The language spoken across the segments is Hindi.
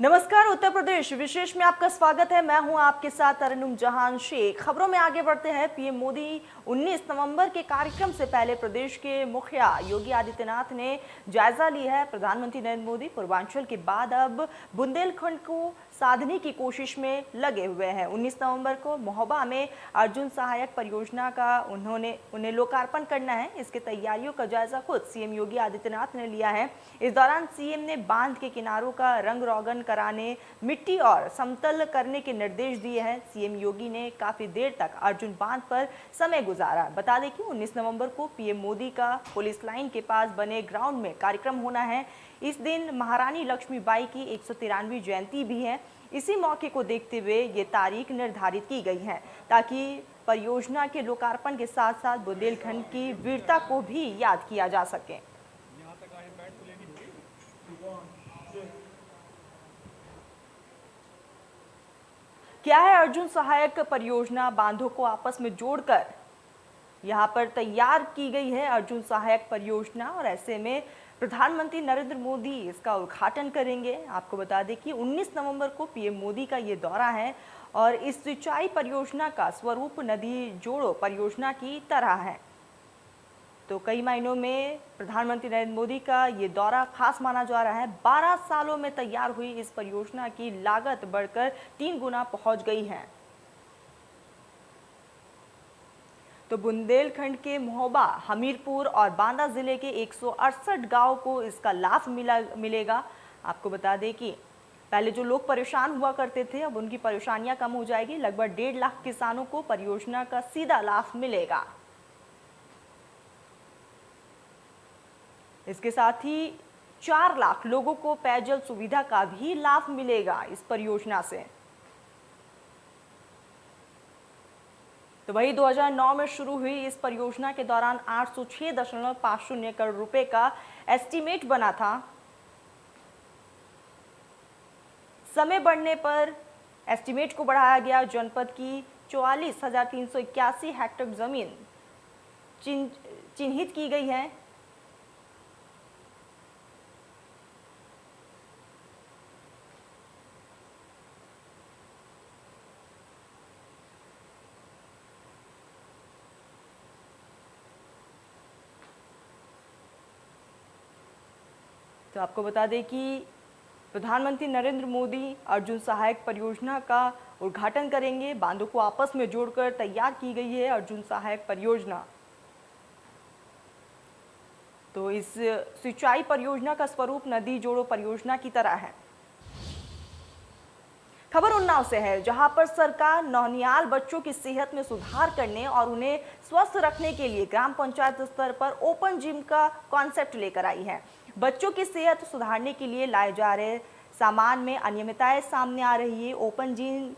नमस्कार। उत्तर प्रदेश विशेष में आपका स्वागत है। मैं हूं आपके साथ तरन्नुम जहां शेख। खबरों में आगे बढ़ते हैं। पीएम मोदी 19 नवंबर के कार्यक्रम से पहले प्रदेश के मुखिया योगी आदित्यनाथ ने जायजा लिया है। प्रधानमंत्री नरेंद्र मोदी पूर्वांचल के बाद अब बुंदेलखंड को साधने की कोशिश में लगे हुए हैं। 19 नवंबर को महोबा में अर्जुन सहायक परियोजना का उन्हें लोकार्पण करना है। इसकी तैयारियों का जायजा खुद सीएम योगी आदित्यनाथ ने लिया है। इस दौरान सीएम ने बांध के किनारों का रंग रोगन कराने, मिट्टी और समतल करने के निर्देश दिए हैं। सीएम योगी ने काफी देर तक अर्जुन बांध पर समय गुजारा। बता दें कि 19 नवंबर को पीएम मोदी का पुलिस लाइन के पास बने ग्राउंड में कार्यक्रम होना है। इस दिन महारानी लक्ष्मीबाई की 193वीं जयंती भी है। इसी मौके को देखते हुए ये तारीख निर्धारित की गई है ताकि परियोजना के लोकार्पण के साथ साथ बुंदेलखंड की वीरता को भी याद किया जा सके। क्या है अर्जुन सहायक परियोजना? बांधों को आपस में जोड़कर यहाँ पर तैयार की गई है अर्जुन सहायक परियोजना और ऐसे में प्रधानमंत्री नरेंद्र मोदी इसका उद्घाटन करेंगे। आपको बता दें कि 19 नवंबर को पीएम मोदी का ये दौरा है और इस सिंचाई परियोजना का स्वरूप नदी जोड़ो परियोजना की तरह है। तो कई महीनों में प्रधानमंत्री नरेंद्र मोदी का ये दौरा खास माना जा रहा है। 12 सालों में तैयार हुई इस परियोजना की लागत बढ़कर 3 गुना पहुंच गई है। तो बुंदेलखंड के महोबा, हमीरपुर और बांदा जिले के 168 गांव को इसका लाभ मिलेगा। आपको बता दें कि पहले जो लोग परेशान हुआ करते थे अब उनकी परेशानियां कम हो जाएगी। लगभग 1.5 लाख किसानों को परियोजना का सीधा लाभ मिलेगा। इसके साथ ही 4 लाख लोगों को पेयजल सुविधा का भी लाभ मिलेगा इस परियोजना से। तो वही 2009 में शुरू हुई इस परियोजना के दौरान 806.50 करोड़ रुपए का एस्टीमेट बना था। समय बढ़ने पर एस्टीमेट को बढ़ाया गया। जनपद की 44,381 हेक्टेयर जमीन चिन्हित की गई है। तो आपको बता दें कि प्रधानमंत्री नरेंद्र मोदी अर्जुन सहायक परियोजना का उद्घाटन करेंगे। बांधों को आपस में जोड़कर तैयार की गई है अर्जुन सहायक परियोजना। तो इस सिंचाई परियोजना का स्वरूप नदी जोड़ो परियोजना की तरह है। खबर उन्नाव से है, जहां पर सरकार नौनिहाल बच्चों की सेहत में सुधार करने और उन्हें स्वस्थ रखने के लिए ग्राम पंचायत स्तर पर ओपन जिम का कॉन्सेप्ट लेकर आई है। बच्चों की सेहत सुधारने के लिए लाए जा रहे सामान में अनियमितताएं सामने आ रही है। ओपन जिम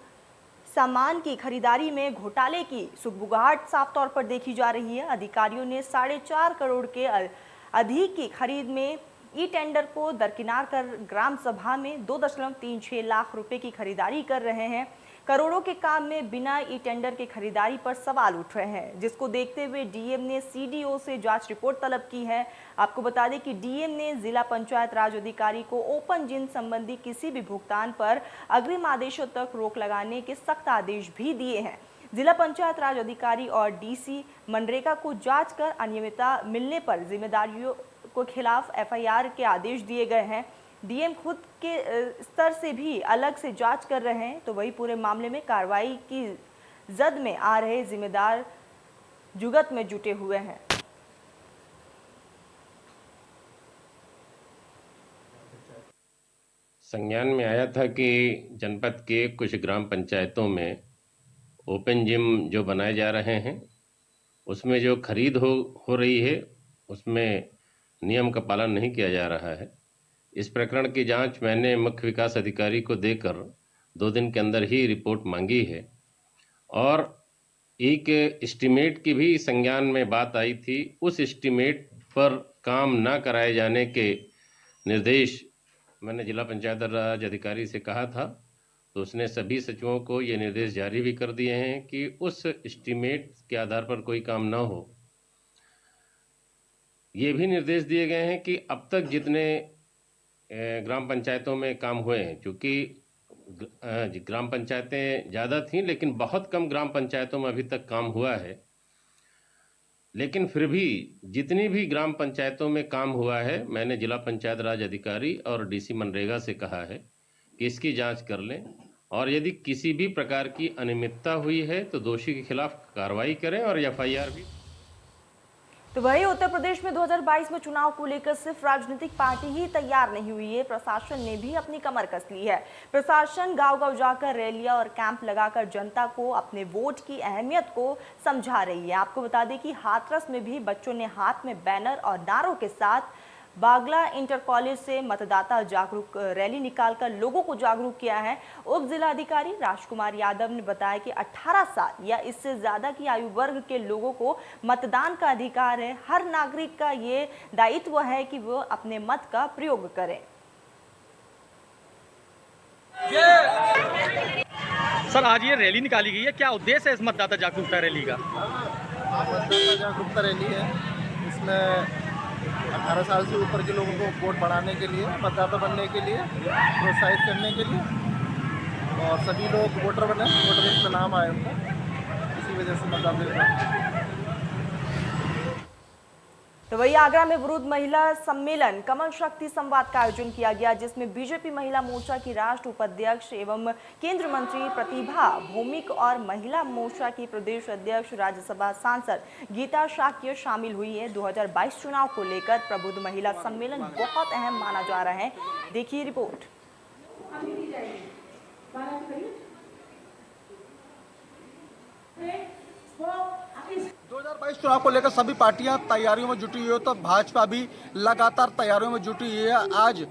सामान की खरीदारी में घोटाले की सुगबुगाहट साफ तौर पर देखी जा रही है। अधिकारियों ने 4.5 करोड़ के अधिक की खरीद में ई टेंडर को दरकिनार कर ग्राम सभा में 2.36 लाख रुपए की खरीदारी कर रहे हैं। करोड़ों के काम में बिना ई टेंडर की खरीदारी पर सवाल उठ रहे हैं, जिसको देखते हुए डीएम ने सीडीओ से जांच रिपोर्ट तलब की है। आपको बता दें कि डीएम ने जिला पंचायत राज अधिकारी को ओपन जिम संबंधी किसी भी भुगतान पर अग्रिम आदेशों तक रोक लगाने के सख्त आदेश भी दिए हैं। जिला पंचायत राज अधिकारी और डीसी मनरेगा को जांच कर अनियमितता मिलने पर जिम्मेदारियों को खिलाफ एफआईआर के आदेश दिए गए हैं। डीएम खुद के स्तर से भी अलग से जांच कर रहे हैं। तो वही पूरे मामले में कार्रवाई की जद में आ रहे जिम्मेदार जुगत में जुटे हुए हैं। संज्ञान में आया था कि जनपद के कुछ ग्राम पंचायतों में ओपन जिम जो बनाए जा रहे हैं उसमें जो खरीद हो रही है उसमें नियम का पालन नहीं किया जा रहा है। इस प्रकरण की जांच मैंने मुख्य विकास अधिकारी को देकर 2 दिन के अंदर ही रिपोर्ट मांगी है और एक एस्टीमेट की भी संज्ञान में बात आई थी। उस एस्टीमेट पर काम न कराए जाने के निर्देश मैंने जिला पंचायत राज अधिकारी से कहा था, तो उसने सभी सचिवों को ये निर्देश जारी भी कर दिए हैं कि उस एस्टीमेट के आधार पर कोई काम ना हो। ये भी निर्देश दिए गए हैं कि अब तक जितने ग्राम पंचायतों में काम हुए हैं, क्योंकि ग्राम पंचायतें ज़्यादा थीं लेकिन बहुत कम ग्राम पंचायतों में अभी तक काम हुआ है। लेकिन फिर भी जितनी भी ग्राम पंचायतों में काम हुआ है, मैंने जिला पंचायत राज अधिकारी और डीसी मनरेगा से कहा है कि इसकी जांच कर लें और यदि किसी भी प्रकार की अनियमितता हुई है तो दोषी के खिलाफ कार्रवाई करें और एफआईआर भी। तो वही उत्तर प्रदेश में 2022 में चुनाव को लेकर सिर्फ राजनीतिक पार्टी ही तैयार नहीं हुई है, प्रशासन ने भी अपनी कमर कस ली है। प्रशासन गांव-गांव जाकर रैलियां और कैंप लगाकर जनता को अपने वोट की अहमियत को समझा रही है। आपको बता दें कि हाथरस में भी बच्चों ने हाथ में बैनर और नारों के साथ बागला इंटर कॉलेज से मतदाता जागरूक रैली निकालकर लोगों को जागरूक किया है। उप जिलाधिकारी राजकुमार यादव ने बताया कि 18 साल या इससे ज्यादा की आयु वर्ग के लोगों को मतदान का अधिकार है। हर नागरिक का ये दायित्व है कि वो अपने मत का प्रयोग करें। सर, आज ये रैली निकाली गई है, क्या उद्देश्य है इस मतदाता जागरूकता रैली का? मतदाता जागरूकता रैली है। इसमें 18 साल से ऊपर के लोगों को वोट बढ़ाने के लिए, मतदाता बनने के लिए प्रोत्साहित करने के लिए और सभी लोग वोटर बने, वोटर लिस्ट में नाम आए उनका, इसी वजह से मतदाता। तो वही आगरा में विरोध महिला सम्मेलन कमल शक्ति संवाद का आयोजन किया गया, जिसमें बीजेपी महिला मोर्चा की राष्ट्र उपाध्यक्ष एवं केंद्रीय मंत्री प्रतिभा भौमिक और महिला मोर्चा की प्रदेश अध्यक्ष राज्यसभा सांसद गीता शाक्य शामिल हुई है। 2022 चुनाव को लेकर प्रबुद्ध महिला सम्मेलन बहुत अहम माना जा रहा है। देखिए रिपोर्ट। 2022 चुनाव को लेकर सभी पार्टियां तैयारियों में जुटी हुई है, तो भाजपा भी लगातार तैयारियों में जुटी हुई है। आज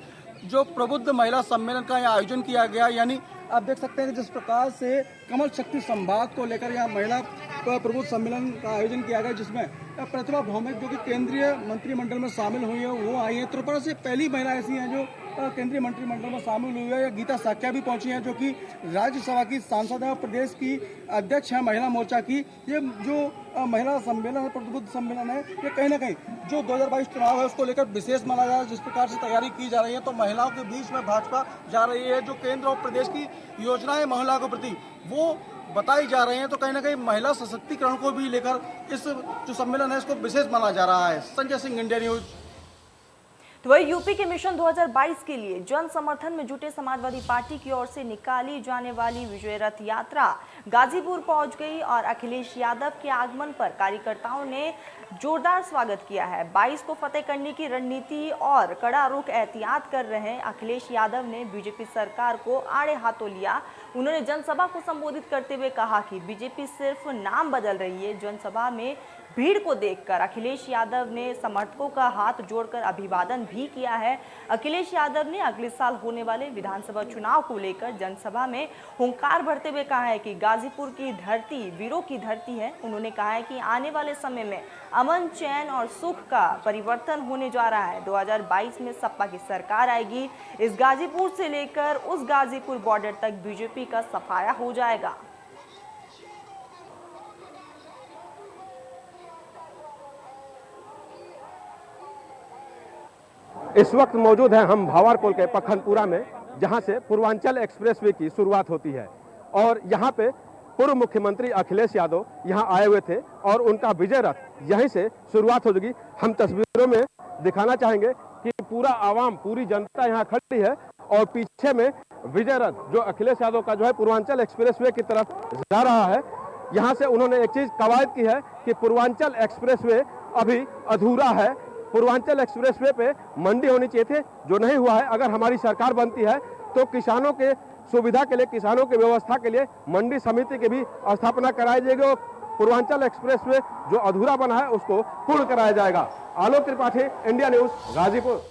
जो प्रबुद्ध महिला सम्मेलन का यहाँ आयोजन किया गया, यानी आप देख सकते हैं कि जिस प्रकार से कमल शक्ति संवाद को लेकर यहाँ महिला प्रबुद्ध सम्मेलन का आयोजन किया गया, जिसमें प्रतिभा भौमिक जो कि केंद्रीय मंत्रिमंडल में शामिल हुई है वो आई है। त्रिपुरा से पहली महिला ऐसी हैं जो केंद्रीय मंत्रिमंडल में शामिल हुई है। गीता शाक्य भी पहुंची हैं जो कि राज्यसभा की सांसद है और प्रदेश की अध्यक्ष है महिला मोर्चा की। ये जो महिला सम्मेलन है, प्रबुद्ध सम्मेलन है, ये कहीं ना कहीं जो 2022 चुनाव है उसको लेकर विशेष माना जा रहा है। जिस प्रकार से तैयारी की जा रही है, तो महिलाओं के बीच में भाजपा जा रही है, जो केंद्र और प्रदेश की योजनाएं महिलाओं के प्रति वो बताई जा रही हैं, तो कहीं ना कहीं महिला सशक्तिकरण को भी लेकर इस जो सम्मेलन है इसको विशेष माना जा रहा है। Sanjay Singh, India news. तो वही यूपी के मिशन 2022 के लिए जन समर्थन में जुटे समाजवादी पार्टी की ओर से निकाली जाने वाली विजय रथ यात्रा गाजीपुर पहुंच गई और अखिलेश यादव के आगमन पर कार्यकर्ताओं ने जोरदार स्वागत किया है। 22 को फतेह करने की रणनीति और कड़ा रुख एहतियात कर रहे अखिलेश यादव ने बीजेपी सरकार को आड़े हाथों लिया। उन्होंने जनसभा को संबोधित करते हुए कहा कि बीजेपी सिर्फ नाम बदल रही है। जनसभा में भीड़ को देखकर अखिलेश यादव ने समर्थकों का हाथ जोड़कर अभिवादन भी किया है। अखिलेश यादव ने अगले साल होने वाले विधानसभा चुनाव को लेकर जनसभा में हुंकार भरते हुए कहा है कि गाजीपुर की धरती वीरों की धरती है। उन्होंने कहा है कि आने वाले समय में अमन, चैन और सुख का परिवर्तन होने जा रहा है। 2022 में सपा की सरकार आएगी। इस गाजीपुर से लेकर उस गाजीपुर बॉर्डर तक बीजेपी का सफाया हो जाएगा। इस वक्त मौजूद हैं हम भावारकोल के पखनपुरा में, जहां से पूर्वांचल एक्सप्रेसवे की शुरुआत होती है और यहां पे पूर्व मुख्यमंत्री अखिलेश यादव यहां आए हुए थे और उनका विजय रथ यहीं से शुरुआत हो जाएगी। हम तस्वीरों में दिखाना चाहेंगे कि पूरा आवाम, पूरी जनता यहां खड़ी है और पीछे में विजय रथ जो अखिलेश यादव का जो है पूर्वांचल एक्सप्रेसवे की तरफ जा रहा है। यहाँ से उन्होंने एक चीज कवायद की है कि पूर्वांचल एक्सप्रेसवे अभी अधूरा है। पूर्वांचल एक्सप्रेसवे पे मंडी होनी चाहिए थी, जो नहीं हुआ है। अगर हमारी सरकार बनती है तो किसानों के सुविधा के लिए, किसानों की व्यवस्था के लिए मंडी समिति की भी स्थापना कराई जाएगी और पूर्वांचल एक्सप्रेसवे जो अधूरा बना है उसको पूर्ण कराया जाएगा। Alok Tripathi, India news, Ghazipur.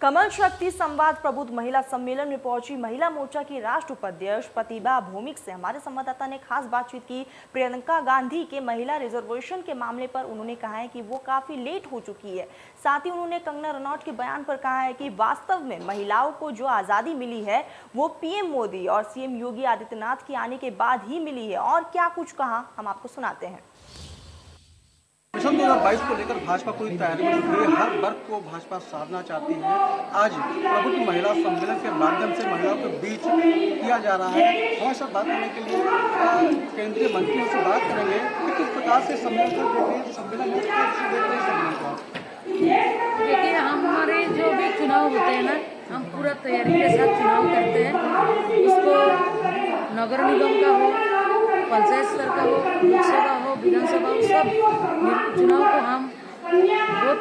कमल शक्ति संवाद प्रबुद्ध महिला सम्मेलन में पहुंची महिला मोर्चा की राष्ट्र उपाध्यक्ष प्रतिभा भौमिक से हमारे संवाददाता ने खास बातचीत की। प्रियंका गांधी के महिला रिजर्वेशन के मामले पर उन्होंने कहा है कि वो काफी लेट हो चुकी है। साथ ही उन्होंने कंगना रनौत के बयान पर कहा है कि वास्तव में महिलाओं को जो आजादी मिली है वो पीएम मोदी और सीएम योगी आदित्यनाथ के आने के बाद ही मिली है। और क्या कुछ कहा, हम आपको सुनाते हैं। मिशन चुनाव 2022 को लेकर भाजपा पूरी तैयारी में जुटी है। हर वर्ग को भाजपा साधना चाहती है। आज प्रबुद्ध महिला सम्मेलन के माध्यम से महिलाओं के बीच किया जा रहा है। हमारे साथ बात करने के लिए केंद्रीय मंत्रियों से बात करेंगे कि किस प्रकार से सम्मेलन को देख रहे हैं, सम्मेलन में कैसे देख रहे हैं सम्मेलन को। देखिए, हमारे जो भी चुनाव होते हैं ना, हम पूरा तैयारी के साथ चुनाव करते हैं। उसको नगर निगम का हो, पंचायत स्तर का हो, लोकसभा हो, विधानसभा हो, सब चुनाव को हम बहुत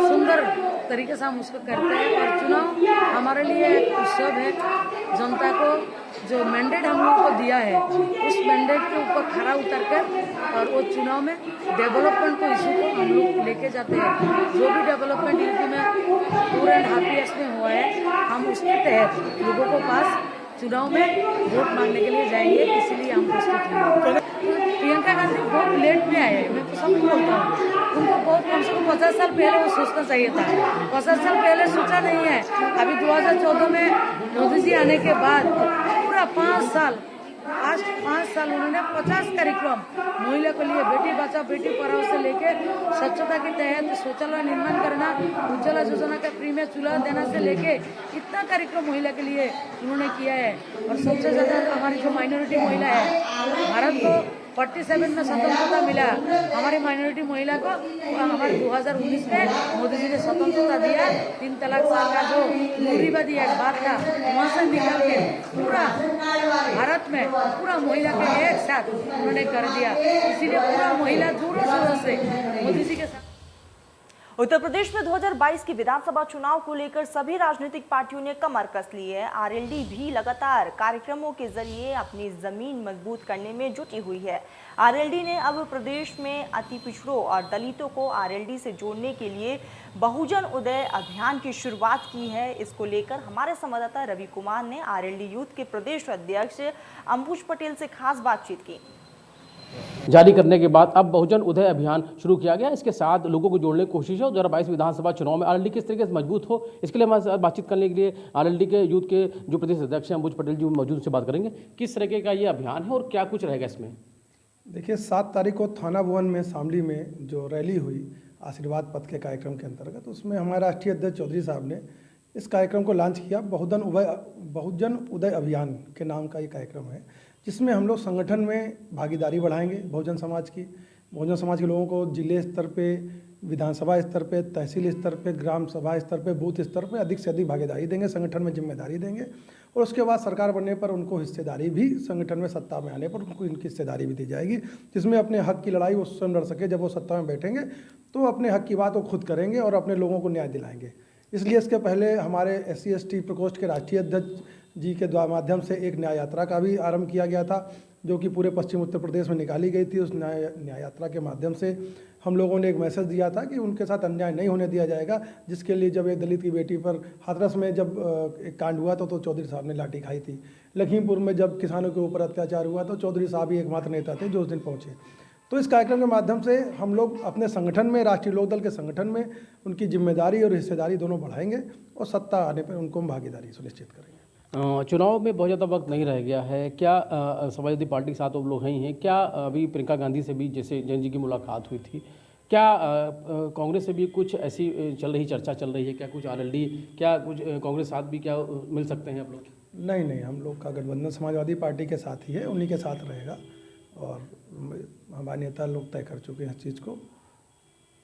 सुंदर तरीके से हम उसको करते हैं। और चुनाव हमारे लिए एक उत्सव है। जनता को जो मैंडेट हम लोग को दिया है, उस मैंडेट के ऊपर खरा उतर कर और वो चुनाव में डेवलपमेंट को इशू को हम लोग लेके जाते हैं। जो भी डेवलपमेंट यूपी में पूरे एंड हाफ ईयर्स में हुआ है, हम उसके तहत लोगों को पास चुनाव में वोट मांगने के लिए जाएंगे। इसीलिए हम प्रस्तुत हैं। प्रियंका गांधी बहुत लेट में आए हैं, मैं तो सब बोलता हूँ। उनको बहुत कम से कम 50 साल पहले वो सोचना चाहिए था। 50 साल पहले सोचा नहीं है। अभी 2014 में मोदी जी आने के बाद पूरा 5 साल, आज 5 साल उन्होंने 50 कार्यक्रम महिला के लिए, बेटी बचाओ बेटी पढ़ाओ से लेके स्वच्छता के तहत शौचालय निर्माण करना, उज्ज्वला योजना का फ्री में चूल्हा देना से लेके इतना कार्यक्रम महिला के लिए उन्होंने किया है। और सबसे ज्यादा हमारी जो माइनॉरिटी महिला है, भारत को 47 में स्वतंत्रता मिला। हमारी माइनॉरिटी महिला को हमारे 2019 में मोदी जी ने स्वतंत्रता दिया। 3 तलाक साल का जो रूढ़िवादी एक बात था, वहाँ से निकाल के पूरा भारत में पूरा महिला के एक साथ उन्होंने कर दिया। इसीलिए पूरा महिला जोरों शोरों से मोदी जी के साथ। उत्तर प्रदेश में 2022 की विधानसभा चुनाव को लेकर सभी राजनीतिक पार्टियों ने कमर कस ली है। आरएलडी भी लगातार कार्यक्रमों के जरिए अपनी जमीन मजबूत करने में जुटी हुई है। आरएलडी ने अब प्रदेश में अति पिछड़ों और दलितों को आरएलडी से जोड़ने के लिए बहुजन उदय अभियान की शुरुआत की है। इसको लेकर हमारे संवाददाता रवि कुमार ने आरएलडी यूथ के प्रदेश अध्यक्ष अंबुज पटेल से खास बातचीत की। जारी करने के बाद अब बहुजन उदय अभियान शुरू किया गया। इसके साथ लोगों को जोड़ने की कोशिश है। 2022 विधानसभा चुनाव में आरएलडी किस तरीके से मजबूत हो, इसके लिए हमारे साथ बातचीत करने के लिए आरएलडी के यूथ के जो प्रदेश अध्यक्ष हैं अंबुज पटेल जी मौजूद, से बात करेंगे। किस तरीके का ये अभियान है और क्या कुछ रहेगा इसमें? देखिए, 7 तारीख को थाना भवन में शामली में जो रैली हुई आशीर्वाद पथ के कार्यक्रम के अंतर्गत, उसमें हमारे राष्ट्रीय अध्यक्ष चौधरी साहब ने इस कार्यक्रम को लॉन्च किया। बहुजन उदय अभियान के नाम का ये कार्यक्रम है, जिसमें हम लोग संगठन में भागीदारी बढ़ाएंगे। बहुजन समाज के लोगों को जिले स्तर पे, विधानसभा स्तर पे, तहसील स्तर पे, ग्राम सभा स्तर पे, बूथ स्तर पे अधिक से अधिक भागीदारी देंगे, संगठन में जिम्मेदारी देंगे। और उसके बाद सरकार बनने पर उनको हिस्सेदारी भी, संगठन में सत्ता में आने पर उनको इनकी हिस्सेदारी भी दी जाएगी, जिसमें अपने हक की लड़ाई वो स्वयं लड़ सके। जब वो सत्ता में बैठेंगे तो अपने हक की बात वो खुद करेंगे और अपने लोगों को न्याय दिलाएंगे। इसलिए इसके पहले हमारे SC/ST प्रकोष्ठ के राष्ट्रीय अध्यक्ष जी के माध्यम से एक न्याय यात्रा का भी आरंभ किया गया था, जो कि पूरे पश्चिम उत्तर प्रदेश में निकाली गई थी। उस न्याय यात्रा के माध्यम से हम लोगों ने एक मैसेज दिया था कि उनके साथ अन्याय नहीं होने दिया जाएगा। जिसके लिए जब एक दलित की बेटी पर हाथरस में जब एक कांड हुआ तो चौधरी साहब ने लाठी खाई थी। लखीमपुर में जब किसानों के ऊपर अत्याचार हुआ तो चौधरी साहब ही एकमात्र नेता थे जो उस दिन पहुँचे। तो इस कार्यक्रम के माध्यम से हम लोग अपने संगठन में, राष्ट्रीय लोकदल के संगठन में उनकी जिम्मेदारी और हिस्सेदारी दोनों बढ़ाएंगे और सत्ता आने पर उनको हम भागीदारी सुनिश्चित करेंगे। चुनाव में बहुत ज़्यादा वक्त नहीं रह गया है। क्या समाजवादी पार्टी के साथ वो लोग हैं, क्या अभी प्रियंका गांधी से भी जैसे जैन जी की मुलाकात हुई थी, क्या कांग्रेस से भी कुछ ऐसी चर्चा चल रही है? क्या कुछ आरएलडी, क्या कुछ कांग्रेस साथ भी क्या मिल सकते हैं आप लोग? नहीं, हम लोग का गठबंधन समाजवादी पार्टी के साथ ही है, उन्हीं के साथ रहेगा। और हमारे नेता लोग तय कर चुके हैं इस चीज़ को।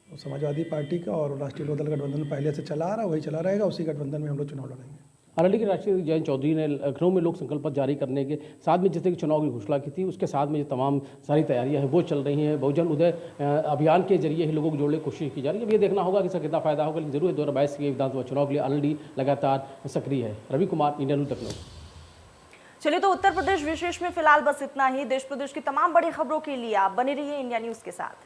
समाजवादी पार्टी का और राष्ट्रीय लोकदल गठबंधन पहले से चला आ रहा है, वही चला रहेगा। उसी गठबंधन में हम लोग चुनाव लड़ेंगे। आरएलडी के राष्ट्रीय जयंत चौधरी ने लखनऊ में लोक संकल्प पत्र जारी करने के साथ में जैसे कि चुनाव की घोषणा की थी, उसके साथ में जो तमाम सारी तैयारियां हैं वो चल रही हैं। बहुजन उदय अभियान के जरिए ही लोगों को जोड़ने की कोशिश की जा रही है। अब ये देखना होगा कि इसका कितना फायदा होगा, लेकिन जरूर 2022 के विधानसभा चुनाव के लिए आरएलडी लगातार सक्रिय है। Ravi Kumar, India news, Lucknow. चलिए, तो उत्तर प्रदेश विशेष में फिलहाल बस इतना ही। देश प्रदेश की तमाम बड़ी खबरों के लिए आप बने रहिए इंडिया न्यूज़ के साथ।